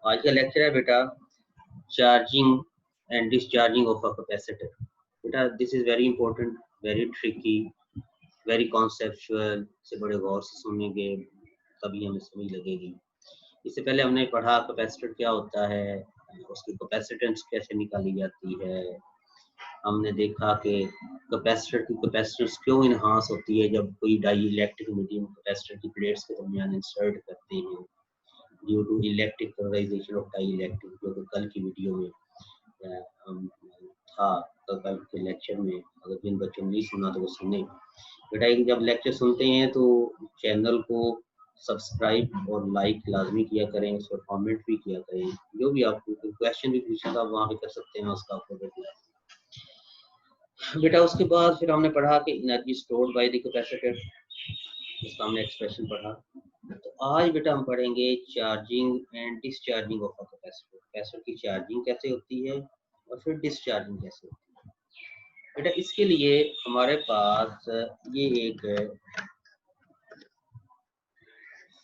आज का लेक्चर है बेटा charging and discharging of a capacitor. बेटा this is very important, very tricky, very conceptual. से बड़े गौर से सुनेंगे तभी हमें समझ लगेगी। इससे पहले हमने पढ़ा कैपेसिटर क्या होता है, उसकी कैपेसिटेंस कैसे निकाली जाती है। हमने देखा कि कैपेसिटर की कैपेसिटेंस क्यों इनहांस होती है जब कोई डाई इलेक्ट्रिक मीडियम कैपेसिटर की प्लेट्स के दरमियान इंसर्ट करते हैं due to electric polarization of dielectric, जो कि कल की वीडियो में था। कल के लेक्चर में अगर जिन बच्चों ने नहीं सुना तो वो सुने। बेटा एक जब लेक्चर सुनते हैं तो चैनल को सब्सक्राइब और लाइक लाजमी किया करें, उस पर कमेंट भी किया करें। जो भी आपको क्वेश्चन भी पूछना था वहाँ पे कर सकते हैं, उसका आपको रिप्लाई। बेटा उसके बाद फिर हमने पढ़ा कि energy stored by the capacitor, इसका हमने एक्सप्रेशन पढ़ा। तो आज बेटा हम पढ़ेंगे charging and discharging of a capacitor. Capacitor की चार्जिंग कैसे होती है और फिर डिस्चार्जिंग कैसे होती है। बेटा इसके लिए हमारे पास ये एक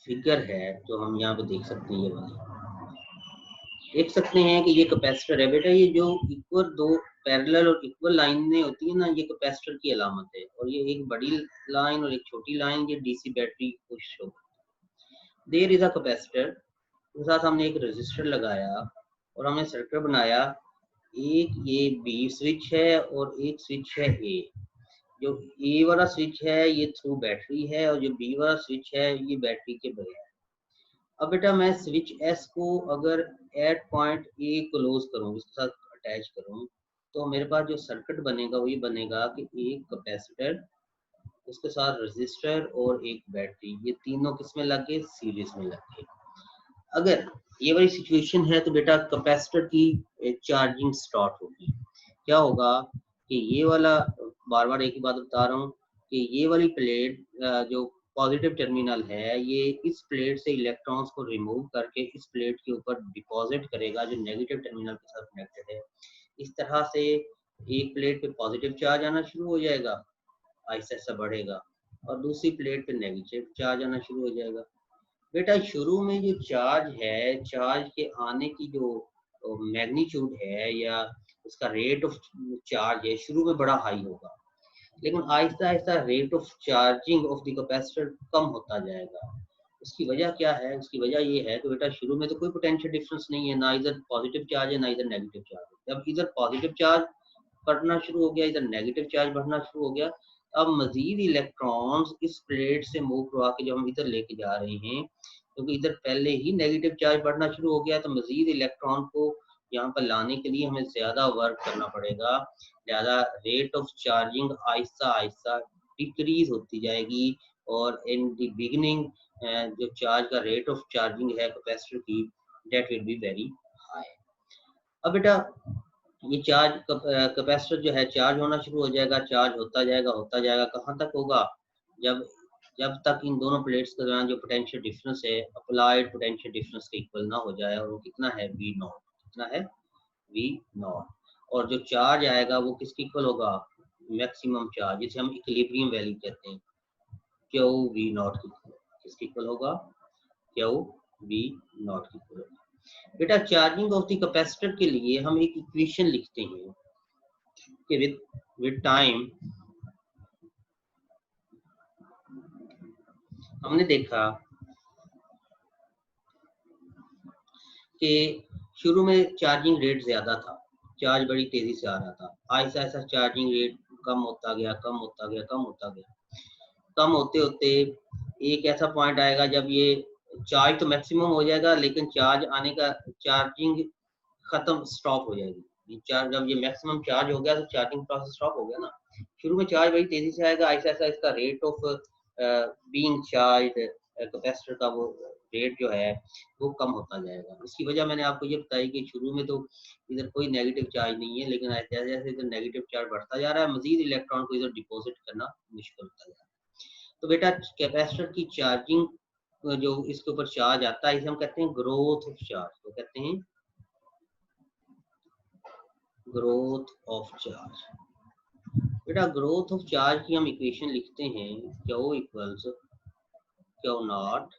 फिगर है जो हम यहाँ पे देख सकते हैं। ये वाली देख सकते हैं कि ये कैपेसिटर है। बेटा ये जो इक्वल दो पैरेलल और इक्वल लाइनें होती है ना, ये कैपेसिटर की अलामत है। और ये एक बड़ी लाइन और एक छोटी लाइन, ये डीसी बैटरी को शो करती है। देयर इज अ कैपेसिटर, उसके साथ हमने एक रजिस्टर लगाया और हमने सर्किट बनाया। एक ये बी स्विच है और एक स्विच है ए। जो ए वाला स्विच है ये थ्रू बैटरी है और जो बी वाला स्विच है ये बैटरी के बगैर। अब बेटा मैं स्विच एस को अगर एट पॉइंट ए क्लोज करूँ, इसके साथ अटैच करूँ, तो मेरे पास जो सर्किट बनेगा वो ये बनेगा कि एक कैपेसिटर, उसके साथ रजिस्टर और एक बैटरी, ये तीनों किस में लग गए, सीरीज में लग गए। अगर ये वाली सिचुएशन है तो बेटा कैपेसिटर की चार्जिंग स्टार्ट होगी। क्या होगा कि ये वाला, बार बार एक ही बात बता रहा हूँ कि ये वाली प्लेट जो पॉजिटिव टर्मिनल है, ये इस प्लेट से इलेक्ट्रॉन्स को रिमूव करके इस प्लेट के ऊपर डिपॉजिट करेगा जो नेगेटिव टर्मिनल के साथ कनेक्टेड है। इस तरह से एक प्लेट पे पॉजिटिव चार्ज आना शुरू हो जाएगा, ऐसा ऐसा बढ़ेगा, और दूसरी प्लेट पे नेगेटिव चार्ज आना शुरू हो जाएगा। बेटा शुरू में जो चार्ज है, चार्ज के आने की जो मैग्नीट्यूड है या उसका रेट ऑफ चार्ज है, शुरू में बड़ा हाई होगा, लेकिन आहिस्ता आहिस्ता rate of charging of the capacitor कम होता जाएगा। उसकी वजह क्या है? उसकी वजह ये है कि बेटा शुरू में तो कोई पोटेंशियल डिफरेंस नहीं है, ना इधर पॉजिटिव चार्ज है ना इधर नेगेटिव चार्ज है। जब इधर पॉजिटिव चार्ज बढ़ना शुरू हो गया, इधर नेगेटिव चार्ज बढ़ना शुरू हो गया, अब मजीद इलेक्ट्रॉन्स इस प्लेट से मूव करवा के जो हम इधर लेके जा रहे हैं, क्योंकि इधर पहले ही नेगेटिव चार्ज बढ़ना शुरू हो गया, तो मजीद इलेक्ट्रॉन को यहाँ पर लाने के लिए हमें ज्यादा वर्क करना पड़ेगा। ज्यादा rate of charging Aahista Aahista decrease होती जाएगी और इन द बिगिनिंग जो चार्ज का रेट ऑफ चार्जिंग है कैपेसिटर की, that will be very high. अब बेटा ये चार्ज कैपेसिटर जो है चार्ज होना शुरू हो जाएगा, चार्ज होता जाएगा, कहाँ तक होगा? जब जब तक इन दोनों प्लेट्स के दौरान जो पोटेंशियल डिफरेंस है अप्लाइड पोटेंशियल डिफरेंस के इक्वल ना हो जाए, और वो कितना है, वी नॉट। कितना है? V naught. और जो चार्ज आएगा वो किसके इक्वल होगा? मैक्सिमम चार्ज, जिसे हम इक्विलिब्रियम वैल्यू कहते हैं, क्यू वी नॉट की किसके इक्वल होगा? क्यू वी नॉट की इक्वल होगा। बेटा चार्जिंग ऑफ द कैपेसिटर के लिए हम एक इक्वेशन लिखते हैं कि विद टाइम हमने देखा कि शुरू में चार्जिंग रेट ज्यादा था, चार्ज बड़ी तेजी से आ रहा था, ऐसा ऐसा चार्जिंग रेट कम होता गया, कम होता गया, कम होता गया। कम होते होते एक ऐसा पॉइंट आएगा जब ये चार्ज तो मैक्सिमम हो जाएगा, लेकिन चार्ज आने का, चार्जिंग खत्म, स्टॉप हो जाएगी। चार्ज जब ये मैक्सिमम चार्ज हो गया तो चार्जिंग प्रोसेस स्टॉप हो गया ना। शुरू में चार्ज बड़ी तेजी से आएगा, ऐसा ऐसा इसका rate of being charge capacitor का वो रेट जो है वो कम होता जाएगा। उसकी वजह मैंने आपको ये बताई कि शुरू में तो इधर कोई नेगेटिव चार्ज नहीं है, लेकिन जैसे जैसे इधर नेगेटिव चार्ज बढ़ता जा रहा है, मजीद इलेक्ट्रॉन को इधर डिपॉजिट करना मुश्किल होता जा रहा है। तो बेटा कैपेसिटर की चार्जिंग जो इसके ऊपर चार्ज आता है, इसे हम कहते हैं ग्रोथ ऑफ चार्ज। तो कहते हैं ग्रोथ ऑफ चार्ज। बेटा ग्रोथ ऑफ चार्ज की हम इक्वेशन लिखते हैं, Q equals Q naught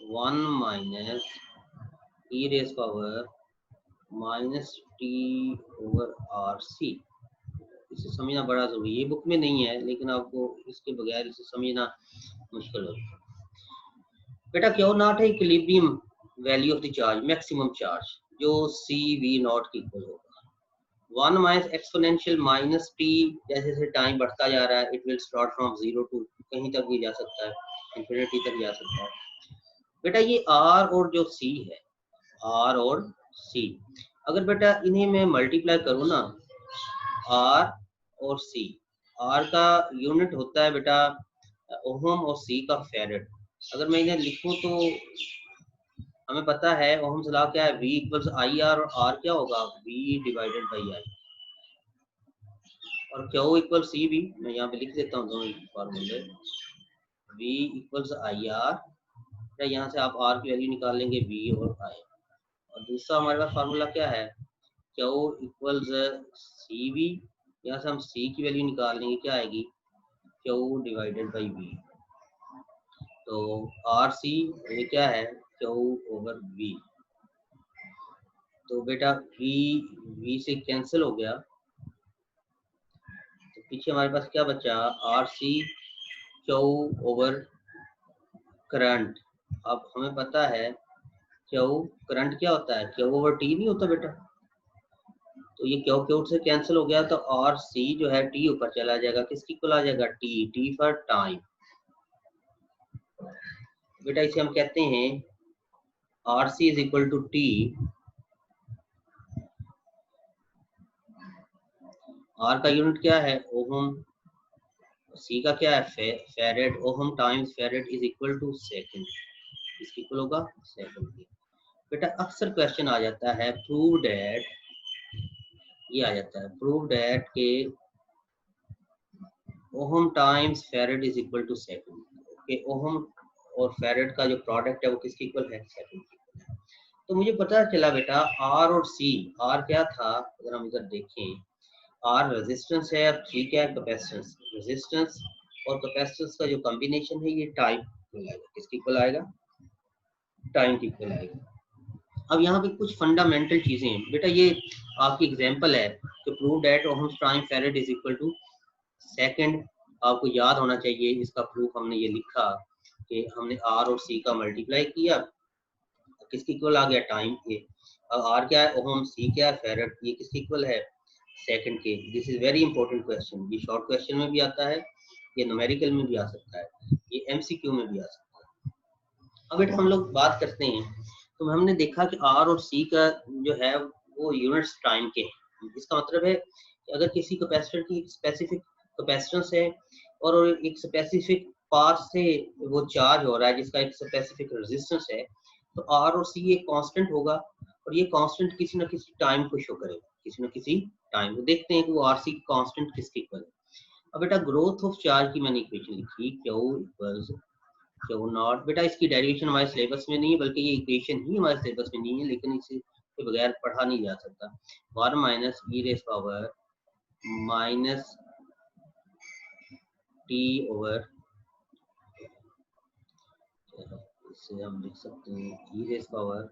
1 minus ई raise power minus T over R C. इसे समझना बड़ा जरूरी है, ये बुक में नहीं है लेकिन आपको इसके बगैर इसे समझना मुश्किल होगा। बेटा क्यों नॉट है equilibrium value of the charge, maximum charge जो सी वी नॉट की इक्वल होगा। 1 माइनस एक्सपोनेंशियल माइनस टी, जैसे जैसे टाइम बढ़ता जा रहा है it will start from 0 to कहीं तक भी जा सकता है, इंफिनिटी तक जा सकता है। बेटा ये आर और जो सी है, आर और सी, अगर बेटा इन्हें मैं मल्टीप्लाई करूँ ना, आर और सी, आर का यूनिट होता है बेटा ओहम और सी का फैरेड। अगर मैं इन्हें लिखूं तो हमें पता है ओहम्स लॉ क्या है, V इक्वल्स आई आर, और आर क्या होगा V डिवाइडेड बाई आई, और Q इक्वल सी भी, मैं यहाँ पे लिख देता हूँ दोनों फार्मूले, V इक्वल्स आई आर, यहाँ से आप R की वैल्यू निकाल लेंगे V और I, और दूसरा हमारे पास फार्मूला क्या है Q इक्वल्स सी वी, यहाँ से हम C की वैल्यू निकाल लेंगे, क्या आएगी Q डिवाइडेड बाई V, तो आर सी ये क्या है Q ओवर V, तो बेटा V से कैंसिल हो गया, तो पीछे हमारे पास क्या बचा R C Q over current. अब हमें पता है Q करंट क्या होता है, Q ओवर T नहीं होता बेटा, तो ये Q से कैंसिल हो गया, तो आर सी जो है T ऊपर चला जाएगा, किसकी इक्वल आ जाएगा T फॉर टाइम। बेटा इसे हम कहते हैं R C is equal to T, आर का यूनिट क्या है ओहम, सी का क्या है farad, ohm times farad is equal to second, इसकी इक्वल होगा सेकंड की। बेटा अक्सर क्वेश्चन आ जाता है प्रूव दैट, ये आ जाता है प्रूव दैट के ohm times farad is equal to second, okay ohm और फैरेड का जो प्रोडक्ट है वो किसकी इक्वल है, सेकंड की इक्वल है। तो मुझे पता चला बेटा आर और सी, आर क्या था अगर हम इधर देखें, आर रेजिस्टेंस है और सी क्या है कैपेसिटेंस, रेजिस्टेंस और कैपेसिटेंस का जो कॉम्बिनेशन है ये टाइम इक्वल आएगा, किसकी इक्वल आएगा टाइम की इक्वल आएगा। अब यहाँ पे कुछ फंडामेंटल चीजें हैं बेटा, ये आपकी एग्जांपल है तो prove that ohms time farad is equal to second, आपको याद होना चाहिए इसका प्रूफ हमने ये लिखा कि हमने आर और सी का मल्टीप्लाई किया, किसकी इक्वल आ गया टाइम के, आर क्या है ओहम, सी क्या है फैरेड, ये किसकी इक्वल है सेकंड के। This is very important question, ये शॉर्ट क्वेश्चन में भी आता है, ये न्यूमेरिकल में भी आ सकता है, ये एमसीक्यू में भी आ सकता है। अब बेटा हम लोग बात करते हैं, तो हमने देखा कि आर और सी का जो है वो यूनिट्स टाइम के हैं। इसका मतलब है कि अगर किसी कैपेसिटर की स्पेसिफिक कैपेसिटेंस है और एक स्पेसिफिक पाथ से वो चार्ज हो रहा है जिसका एक स्पेसिफिक रेजिस्टेंस है, तो आर और सी एक कांस्टेंट होगा, और ये कांस्टेंट किसी ना किसी टाइम को शो करेगा, किसी ना किसी टाइम को। देखते हैं कि वो आर सी कांस्टेंट किसके इक्वल है। अब बेटा ग्रोथ ऑफ चार्ज की मैंने इक्वेशन लिखी, Q इक्वल्स Q नॉट, बेटा इसकी डेरिवेशन हमारे सिलेबस में नहीं है, बल्कि ये इक्वेशन ही हमारे सिलेबस में नहीं है, लेकिन इसे के बगैर पढ़ा नहीं जा सकता। 1 माइनस ई raise power minus T over, इसे हम लिख सकते हैं E raise power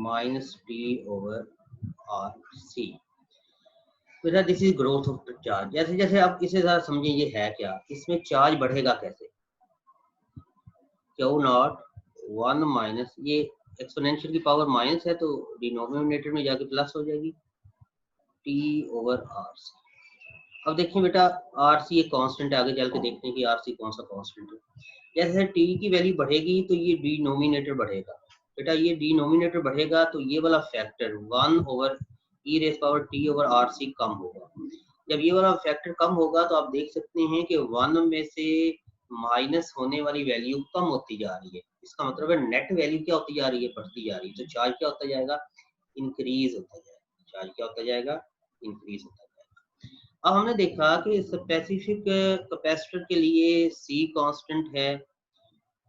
minus T over R C. बेटा this is growth of charge. जैसे जैसे आप इसे जरा समझें ये है क्या, इसमें चार्ज बढ़ेगा कैसे, Q नॉट 1 माइनस, ये एक्सपोनेंशियल की पावर माइनस है तो डिनोमिनेटर में जाके प्लस हो जाएगी T ओवर आर सी। अब देखिए बेटा आर सी एक कांस्टेंट है, आगे चल के देखते हैं कि आर सी कौन सा कांस्टेंट है। जैसे टी की वैल्यू बढ़ेगी तो ये डिनोमिनेटर बढ़ेगा, बेटा ये डिनोमिनेटर बढ़ेगा तो ये वाला फैक्टर 1 ओवर ई raise power T over R C कम होगा। जब ये वाला फैक्टर कम होगा तो आप देख सकते हैं कि 1 में से माइनस होने वाली वैल्यू कम होती जा रही है, इसका मतलब है नेट वैल्यू क्या होती जा रही है, बढ़ती जा रही है, तो चार्ज क्या होता जाएगा, इंक्रीज होता जाएगा, चार्ज क्या होता जाएगा, इंक्रीज होता जाएगा। अब हमने देखा कि स्पेसिफिक कैपेसिटर के लिए सी कांस्टेंट है,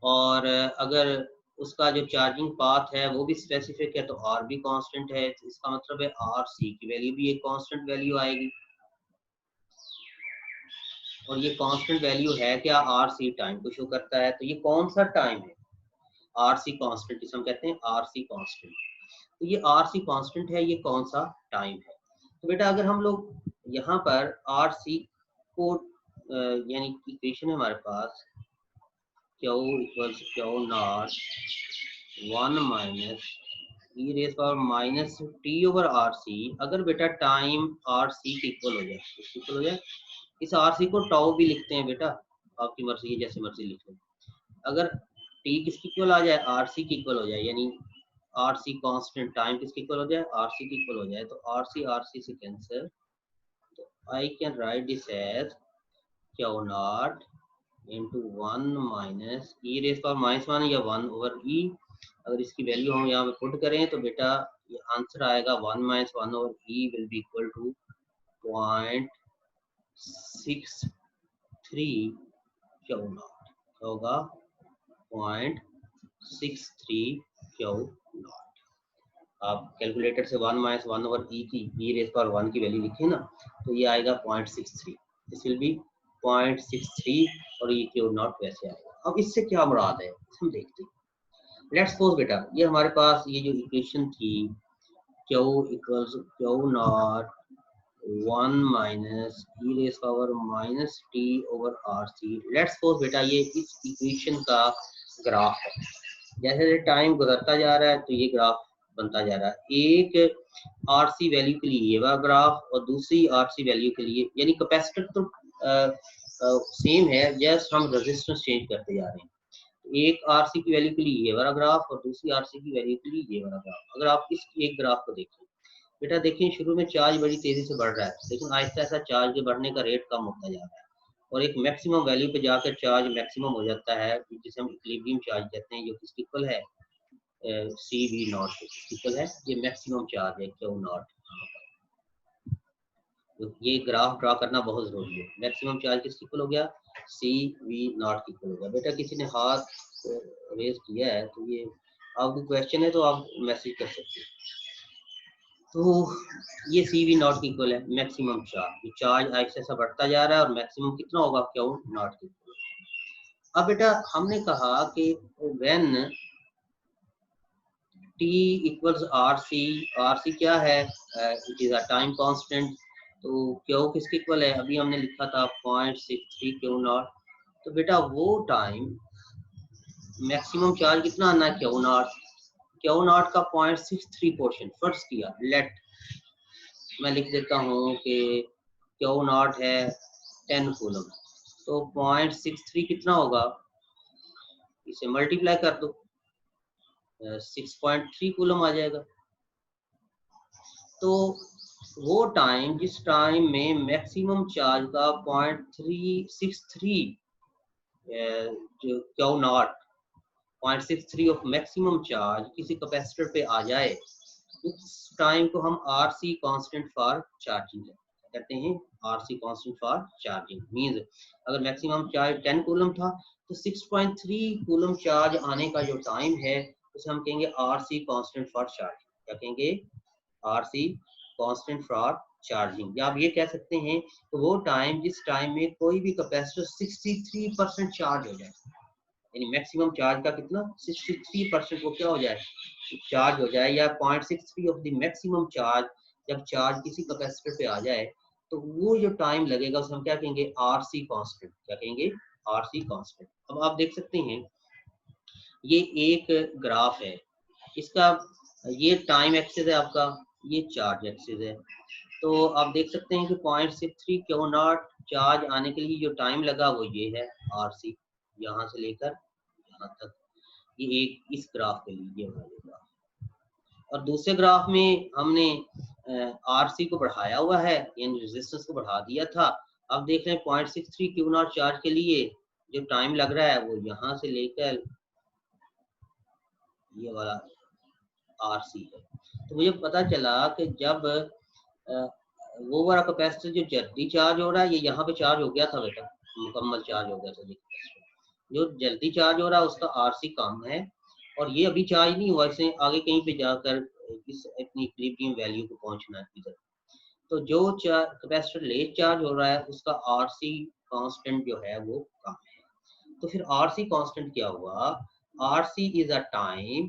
और अगर उसका जो चार्जिंग पाथ है वो भी स्पेसिफिक है तो आर भी कांस्टेंट है, तो इसका मतलब है आर सी की वैल्यू भी एक कांस्टेंट वैल्यू आएगी, और ये कांस्टेंट वैल्यू है क्या, आर सी टाइम को शो करता है। तो ये कौन सा टाइम है, आरसी कांस्टेंट, जिसे हम कहते हैं आरसी कांस्टेंट। तो ये आरसी कांस्टेंट है, ये कौन सा टाइम है। तो बेटा अगर हम लोग यहाँ पर आरसी को यानी इक्वेशन है हमारे पास Q equals Q naught 1 minus ई raise power minus T over R C. अगर बेटा टाइम आर सी के इक्वल हो जाए, इक्वल हो जाए, इस आर सी को टाउ भी लिखते हैं बेटा, आपकी मर्जी है जैसे मर्जी लिख लो। अगर टी किसकी इक्वल आ जाए, आर सी की इक्वल हो जाए, यानी आर सी कॉन्स्टेंट टाइम किसकी इक्वल हो जाए, आर सी की इक्वल हो जाए, तो आर सी से कैंसिल। तो I can write this as Q naught into 1 minus E raise power minus 1 या 1 ओवर ई। अगर इसकी वैल्यू हम यहाँ पे पुट करें तो बेटा ये आंसर आएगा 1 minus 1 over e will be equal to 0.63 Q naught, होगा 0.63 क्यू नॉट। आप कैलकुलेटर से 1 माइनस 1 ओवर ई की ई रेज़ पावर 1 की वैल्यू लिखें ना, तो ये आएगा 0.63, दिस विल बी 0.63 और ये क्यू नॉट वैसे आएगा। अब इससे क्या मुराद है हम देखते हैं। लेट्स सपोज बेटा ये हमारे पास ये जो इक्वेशन थी Q equals Q naught 1 minus E raise power minus T over R C. Let's suppose बेटा ये इस इक्वेशन का ग्राफ है, जैसे टाइम गुजरता जा रहा है तो ये ग्राफ बनता जा रहा है। एक आरसी वैल्यू के लिए ये वाला ग्राफ और दूसरी आरसी वैल्यू के लिए, यानी कैपेसिटर तो सेम है, जस्ट हम रेजिस्टेंस चेंज करते जा रहे हैं। एक आरसी की वैल्यू के लिए ये वाला ग्राफ और दूसरी आरसी की वैल्यू के लिए ये वाला ग्राफ। अगर आप इस एक ग्राफ को देखें बेटा, देखिए शुरू में चार्ज बड़ी तेजी से बढ़ रहा है, लेकिन आहिस्ता आहिस्ता चार्ज के बढ़ने का रेट कम होता जा रहा है और एक मैक्सिमम वैल्यू पे जाकर चार्ज मैक्सिमम हो जाता है, जिसे हम इक्विलिब्रियम चार्ज कहते हैं, जो किसकी इक्वल है सी वी नॉट इक्वल है। ये मैक्सिमम चार्ज है क्यू नॉट। तो ये ग्राफ ड्रा करना बहुत जरूरी है। मैक्सिमम चार्ज किसकी इक्वल हो गया, सी वी नॉट इक्वल हो गया। बेटा किसी ने हाथ रेज किया है तो ये आपको क्वेश्चन है तो आप मैसेज कर सकते हैं। तो ये सी वी नॉट इक्वल है मैक्सिमम चार्ज, चार्ज ऐसे ऐसा बढ़ता जा रहा है और मैक्सिमम कितना होगा क्यू नॉट इक्वल। अब बेटा हमने कहा कि when t equals R C क्या है, it is a time constant. तो क्यू किसके इक्वल है, अभी हमने लिखा था 0.63 क्यू नॉट। तो बेटा वो टाइम मैक्सिमम चार्ज कितना आना है क्यू नॉट, क्यू नॉट का 0.63 पोर्शन फर्स्ट किया। लेट मैं लिख देता हूँ कि क्यू नॉट है 10 कूलम, तो 0.63 कितना होगा, इसे मल्टीप्लाई कर दो, 6.3 कूलम आ जाएगा। तो वो टाइम जिस टाइम में मैक्सिमम चार्ज का 0.363 जो Q not 0.63 of maximum charge किसी कैपेसिटर पे आ जाए, उस टाइम को हम आरसी कांस्टेंट फॉर चार्जिंग कहते हैं। RC constant for charging means अगर मैक्सिमम चार्ज 10 कूलम था तो 6.3 कूलम चार्ज आने का जो टाइम है उसे हम कहेंगे आरसी कांस्टेंट फॉर चार्जिंग। क्या कहेंगे, आरसी कांस्टेंट फॉर चार्जिंग। या आप ये कह सकते हैं कि वो टाइम जिस टाइम में कोई भी कैपेसिटर 63% चार्ज हो जाए, यानी मैक्सिमम चार्ज का कितना 63% वो क्या हो जाए, चार्ज हो जाए, या 0.63 ऑफ द मैक्सिमम चार्ज जब चार्ज किसी कैपेसिटर पे आ जाए, तो वो जो टाइम लगेगा उसे हम क्या कहेंगे, आरसी कांस्टेंट। क्या कहेंगे, आरसी कांस्टेंट। अब आप देख सकते हैं ये एक ग्राफ है, इसका ये टाइम एक्सिस है आपका, ये चार्ज एक्सिस है। तो आप देख सकते हैं कि 0.63 क्यू नॉट चार्ज आने के लिए जो टाइम लगा वो ये है आरसी, यहाँ से लेकर यहाँ तक। ये एक इस ग्राफ के लिए ये होगा, और दूसरे ग्राफ में हमने आरसी को बढ़ाया हुआ है, यानी रेजिस्टेंस को बढ़ा दिया था। अब देख रहे हैं 0.63 क्यू नॉट चार्ज के लिए जो टाइम लग रहा है वो यहाँ से लेकर ये वाला आरसी है। तो मुझे पता चला कि जब वो वाला कैपेसिटर जो जल्दी चार्ज हो रहा है, ये यहाँ पे चार्ज हो गया था बेटा, मुकम्मल चार्ज हो गया था। जो जल्दी चार्ज हो रहा है उसका आरसी कम है, और ये अभी चार्ज नहीं हुआ, इसे आगे कहीं पे जाकर इस अपनी इक्विलिब्रियम वैल्यू को पहुंचना है इधर। तो जो कैपेसिटर लेट चार्ज हो रहा है उसका आरसी कांस्टेंट जो है वो कम है। तो फिर आरसी कांस्टेंट क्या हुआ, RC is a time,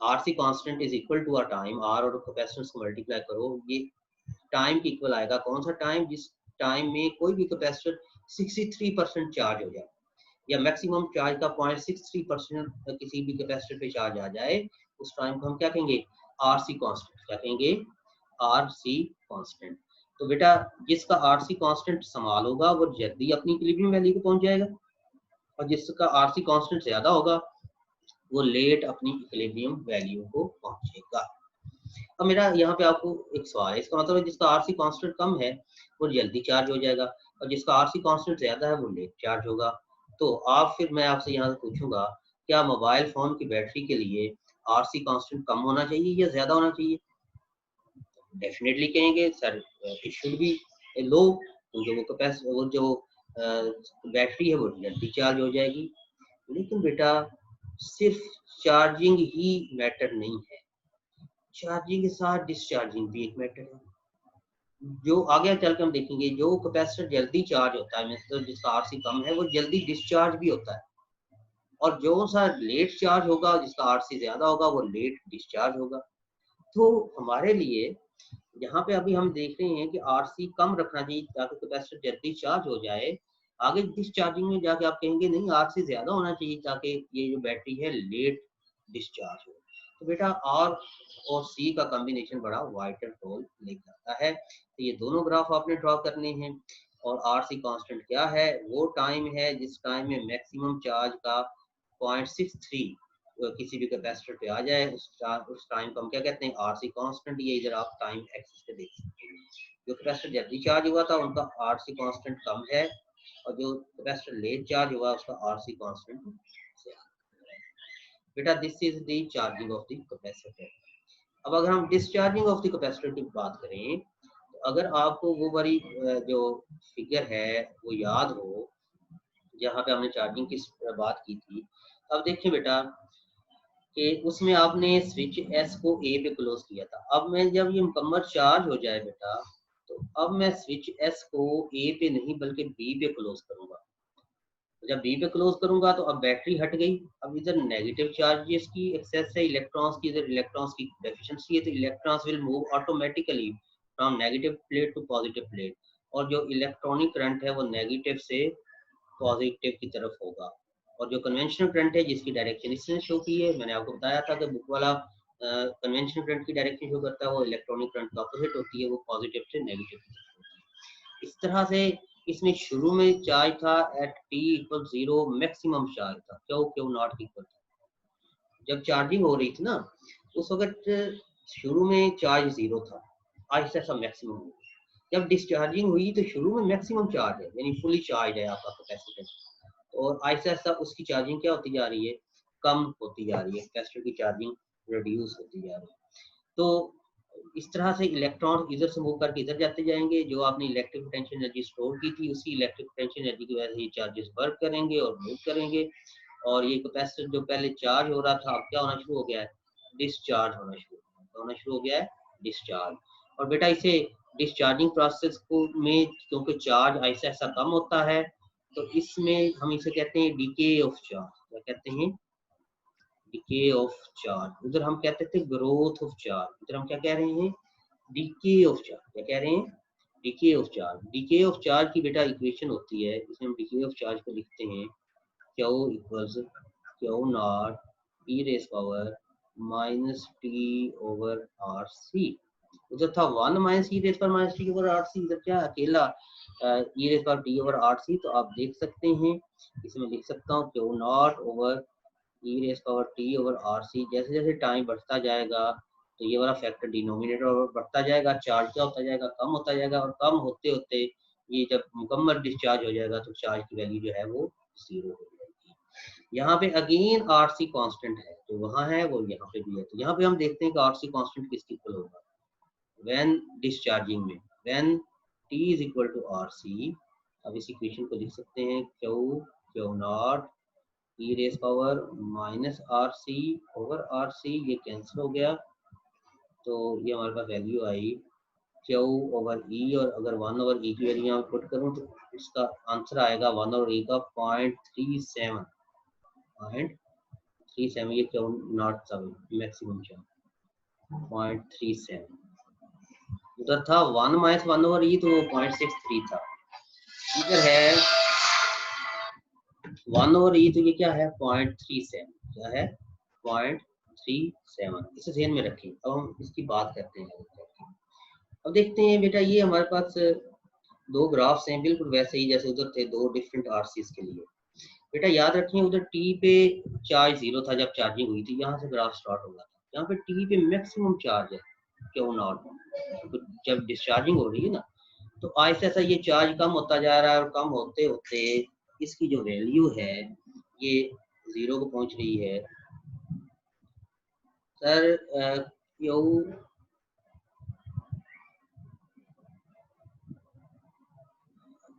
RC constant is equal to a time, R और कैपेसिटेंस को मल्टीप्लाई करो, ये टाइम के इक्वल आएगा। कौन सा टाइम? जिस टाइम में कोई भी कैपेसिटर 63% चार्ज हो जाए या मैक्सिमम चार्ज का 0.63% किसी भी कैपेसिटर पे चार्ज आ जाए, उस टाइम को हम क्या कहेंगे? RC constant. क्या कहेंगे? RC constant. तो बेटा जिसका आरसी कांस्टेंट सवाल होगा वो जल्दी अपनी इक्विलिब्रियम वैल्यू को पहुंच जाएगा, और जिसका आरसी कांस्टेंट ज्यादा होगा वो लेट अपनी इक्विलिब्रियम वैल्यू को पहुंचेगा। अब मेरा यहाँ पे आपको एक सवाल है, इसका मतलब है जिसका आरसी कांस्टेंट कम है वो जल्दी चार्ज हो जाएगा, और जिसका आरसी कांस्टेंट ज्यादा है वो लेट चार्ज होगा। तो आप फिर मैं आपसे यहाँ से पूछूंगा, क्या मोबाइल फोन की बैटरी के लिए आरसी कांस्टेंट कम होना चाहिए या ज्यादा होना चाहिए? डेफिनेटली कहेंगे सर इट शुड बी लो, क्योंकि वो जो बैटरी है वो जल्दी चार्ज हो जाएगी। लेकिन बेटा सिर्फ चार्जिंग ही मैटर नहीं है, चार्जिंग के साथ डिस्चार्जिंग भी एक मैटर है। जो आगे चल के हम देखेंगे, जो कैपेसिटर जल्दी चार्ज होता है, मतलब जिसका आरसी कम है, वो जल्दी डिस्चार्ज भी होता है, और जो सा लेट चार्ज होगा, जिसका आरसी ज्यादा होगा, वो लेट डिस्चार्ज होगा। तो हमारे लिए यहाँ पे अभी हम देख रहे हैं कि आरसी कम रखना चाहिए ताकि कैपेसिटर जल्दी चार्ज हो जाए। आगे डिस्चार्जिंग में जाके आप कहेंगे नहीं, आरसी ज्यादा होना चाहिए ताकि ये जो बैटरी है लेट डिस्चार्ज हो। तो बेटा आर और सी का कॉम्बिनेशन बड़ा वाइटल रोल प्ले करता है। तो ये दोनों ग्राफ आपने ड्रॉ करने हैं, और आरसी कांस्टेंट क्या है? वो टाइम है जिस टाइम में मैक्सिमम चार्ज का 0.63 किसी भी कैपेसिटर पे आ जाए, उस टाइम को हम क्या कहते हैं? RC constant. ये इधर आप टाइम एक्सिस पे देख सकते हैं, जो कैपेसिटर जल्दी चार्ज हुआ था उनका आरसी कांस्टेंट कम है, और जो कैपेसिटर लेट चार्ज हुआ उसका आरसी कांस्टेंट ज्यादा है। बेटा this is the charging of the capacitor. अब अगर हम डिस्चार्जिंग ऑफ द कैपेसिटर की बात करें, तो अगर आपको वो वाली जो फिगर है वो याद हो जहाँ पे हमने चार्जिंग की बात की थी, अब देखिए बेटा कि उसमें आपने स्विच एस को ए पे क्लोज किया था। अब मैं जब ये मुकम्मल चार्ज हो जाए बेटा, तो अब मैं स्विच एस को ए पे नहीं बल्कि बी पे क्लोज करूंगा। जब बी पे क्लोज करूंगा तो अब बैटरी हट गई, अब इधर नेगेटिव चार्जेस की एक्सेस है, इलेक्ट्रॉन्स की, इधर इलेक्ट्रॉन्स की डेफिशिएंसी है, तो electrons will move automatically from negative plate to positive plate, और जो इलेक्ट्रॉनिक करंट है वो नेगेटिव से पॉजिटिव की तरफ होगा। और जो कन्वेंशनल करंट है जिसकी डायरेक्शन इसने शो की है, मैंने आपको बताया था कि बुक वाला कन्वेंशनल करंट की डायरेक्शन शो करता है, वो इलेक्ट्रॉनिक करंट का अपोजिट होती है, वो पॉजिटिव से नेगेटिव की तरफ होती है। इस तरह से इसमें शुरू में चार्ज था at T equal 0, maximum charge था, क्यू क्यू नॉट इक्वल था। जब चार्जिंग हो रही थी ना उस वक्त शुरू में चार्ज 0 था, आहिस्ता सा मैक्सिमम हो गया। जब डिस्चार्जिंग हुई तो शुरू में मैक्सिमम चार्ज है, यानी फुली चार्ज है आपका कैपेसिटर, और आहिस्ता आहिस्ता उसकी चार्जिंग क्या होती जा रही है? कम होती जा रही है, कैपेसिटर की चार्जिंग रिड्यूस होती जा रही है। तो इस तरह से इलेक्ट्रॉन इधर से मूव करके इधर जाते जाएंगे, जो आपने इलेक्ट्रिक पोटेंशियल एनर्जी स्टोर की थी उसी इलेक्ट्रिक पोटेंशियल एनर्जी की वजह से ये चार्जेस वर्क करेंगे और मूव करेंगे, और ये कैपेसिटर जो पहले चार्ज हो रहा था अब क्या होना शुरू हो गया है? डिस्चार्ज होना शुरू हो गया है, डिस्चार्ज। और बेटा इसे डिस्चार्जिंग प्रोसेस को में क्योंकि चार्ज ऐसा ऐसा कम होता है, तो इसमें हम इसे कहते हैं डीके ऑफ चार्ज। क्या कहते हैं? DK of charge. उधर हम कहते थे ग्रोथ ऑफ चार्ज, इधर हम क्या कह रहे हैं? DK of charge. क्या कह रहे हैं? DK of charge. DK of charge की बेटा इक्वेशन होती है, इसमें हम डीके ऑफ चार्ज को लिखते हैं Q equals Q naught e raise power minus T over R C. उधर था 1 माइनस ई रेस पर minus T over R C, इधर क्या अकेला ई रेस पर टी ओवर आर सी। तो आप देख सकते हैं इसमें लिख सकता हूँ क्यू नॉट ओवर ई raise power T over R C. जैसे जैसे टाइम बढ़ता जाएगा तो ये वाला फैक्टर डिनोमिनेटर बढ़ता जाएगा, चार्ज क्या होता जाएगा? कम होता जाएगा, और कम होते होते ये जब मुकम्मल डिस्चार्ज हो जाएगा तो चार्ज की वैल्यू जो है वो 0 हो जाएगी। यहाँ पे अगेन आरसी कांस्टेंट है, जो वहां है वो यहाँ पे भी है। तो यहाँ पे हम देखते हैं कि आरसी कांस्टेंट किसके इक्वल होगा व्हेन डिस्चार्जिंग में, when t is equal to R C. अब इस इक्वेशन को लिख सकते हैं Q Q naught e raise power minus R C over R C, ये कैंसिल हो गया, तो ये हमारे पास वैल्यू आई क्यू ओवर ई, और अगर 1 ओवर ई की वैल्यू यहाँ पुट करूँ तो इसका आंसर आएगा 1 ओवर ई का 0.37। 0.37 ये क्यों नॉट था मैक्सिमम चार्ज 0.37 उधर था 1 - 1/e तो 0.63 था। इधर है 1/e तो ये क्या है 0.37 क्या है 0.37 इसे ध्यान में रखें। अब हम इसकी बात करते हैं। अब देखते हैं बेटा ये हमारे पास दो ग्राफ्स हैं बिल्कुल वैसे ही जैसे उधर थे दो डिफरेंट आरसीज के लिए। बेटा याद रखें उधर टी पे चार्ज 0 था जब चार्जिंग हुई थी, यहाँ से ग्राफ स्टार्ट होगा। यहाँ पे टी पे मैक्सिमम चार्ज है क्यों नॉट, तो जब डिस्चार्जिंग हो रही है ना तो ऐसा ऐसा ये चार्ज कम होता जा रहा है और कम होते होते इसकी जो वैल्यू है ये 0 को पहुंच रही है। सर क्यों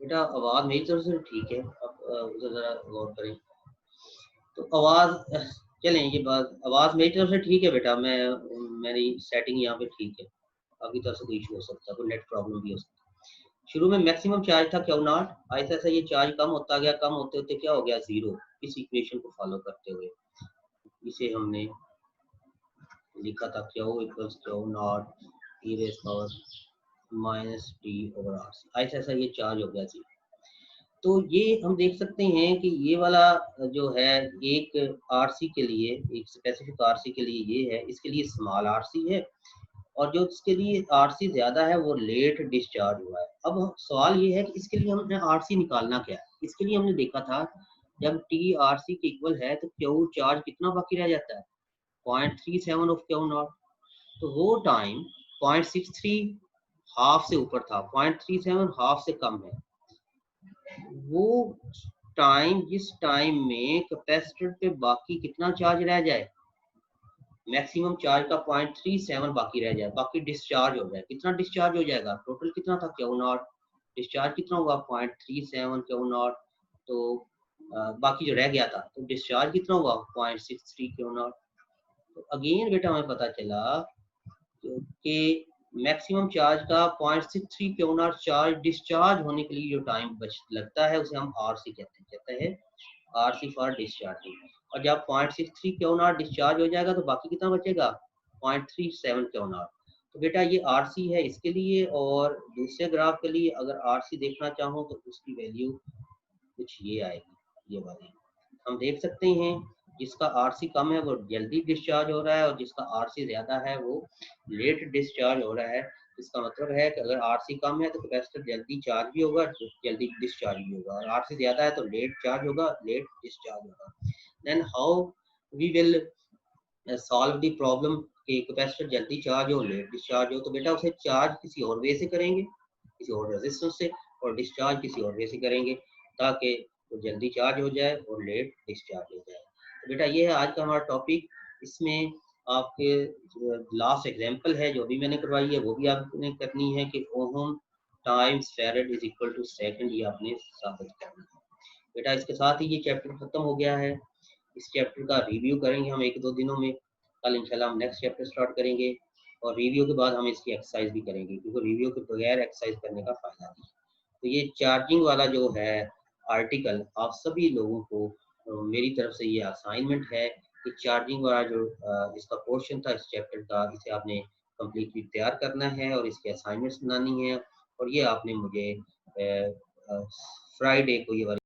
बेटा आवाज मेरी तरफ से ठीक है, अब उधर जरा गौर करें। तो आवाज चलें ये बात आवाज मेरी तरफ से ठीक है बेटा, मेरी सेटिंग यहाँ पे ठीक है। आपकी तरफ से कोई इशू हो सकता है, कोई नेट प्रॉब्लम भी हो सकता है। शुरू में मैक्सिमम चार्ज था क्यू नॉट, ऐसा ऐसा ये चार्ज कम होता गया, कम होते होते क्या हो गया 0। इस इक्वेशन को फॉलो करते हुए इसे हमने लिखा था Q equals Q naught e raise power minus T over R, ऐसा ऐसा ये चार्ज हो गया 0। तो ये हम देख सकते हैं कि ये वाला जो है एक आरसी के लिए, एक स्पेसिफिक आरसी के लिए ये है, इसके लिए स्मॉल आरसी है और जो इसके लिए आरसी ज्यादा है वो लेट डिस्चार्ज हुआ है। अब सवाल ये है कि इसके लिए हमने आरसी निकालना क्या है। इसके लिए हमने देखा था जब टी आरसी के इक्वल है तो क्यू चार्ज कितना बाकी रह जाता है 0.37 ऑफ क्यू नॉट। तो वो टाइम 0.63 हाफ से ऊपर था, 0.37 हाफ से कम है। वो टाइम जिस टाइम में कैपेसिटर पे बाकी कितना चार्ज रह जाए, मैक्सिमम चार्ज का 0.37 बाकी रह जाए, बाकी डिस्चार्ज हो जाए। कितना डिस्चार्ज हो जाएगा, टोटल कितना था क्यू नॉट, डिस्चार्ज कितना होगा 0.37 क्यू नॉट। तो बाकी जो रह गया था तो डिस्चार्ज कितना हुआ 0.63 क्यू नॉट। तो अगेन बेटा हमें पता चला कि मैक्सिमम चार्ज का 0.63 क्यू नॉट चार्ज डिस्चार्ज होने के लिए जो टाइम बच लगता है उसे हम आरसी कहते हैं आरसी फॉर डिस्चार्जिंग। और जब 0.63 क्यू नॉट डिस्चार्ज हो जाएगा तो बाकी कितना बचेगा 0.37 क्यू नॉट। तो बेटा ये आरसी है इसके लिए, और दूसरे ग्राफ के लिए अगर आरसी देखना चाहो तो उसकी वैल्यू कुछ ये आएगी, ये वाली हम देख सकते हैं। जिसका आरसी कम है वो जल्दी डिस्चार्ज हो रहा है और जिसका आरसी ज्यादा है वो लेट डिस्चार्ज हो रहा है। इसका मतलब है कि अगर आरसी कम है तो कैपेसिटर जल्दी चार्ज भी होगा, जल्दी डिस्चार्ज भी होगा, और आरसी ज्यादा है तो लेट चार्ज होगा, लेट डिस्चार्ज होगा। Then how we will solve the problem कि कैपेसिटर जल्दी चार्ज हो लेट डिस्चार्ज हो। तो बेटा उसे चार्ज किसी और वे से करेंगे, किसी और रेजिस्टेंस से, और डिस्चार्ज किसी और वे से करेंगे ताकि वो जल्दी चार्ज हो जाए और लेट डिस्चार्ज हो जाए। तो बेटा ये है आज का हमारा टॉपिक। इसमें आपके लास्ट एग्जांपल है जो भी मैंने करवाई है वो भी आपने करनी है कि ohm times farad is equal to second, ये आपने साबित करना है। बेटा इसके साथ ही ये चैप्टर खत्म हो गया है। इस चैप्टर का रिव्यू करेंगे हम 1-2 दिनों में। कल इंशाल्लाह हम नेक्स्ट चैप्टर स्टार्ट करेंगे और रिव्यू के बाद हम इसकी एक्सरसाइज भी करेंगे, क्योंकि रिव्यू के बगैर एक्सरसाइज करने का फायदा नहीं। तो ये चार्जिंग वाला जो है आर्टिकल आप सभी लोगों को मेरी तरफ से ये असाइनमेंट है कि चार्जिंग वाला जो इसका पोर्शन था इस चैप्टर का, इसे आपने कम्प्लीटली तैयार करना है और इसकी असाइनमेंट्स बनानी है। और ये आपने मुझे फ्राइडे को ये वाली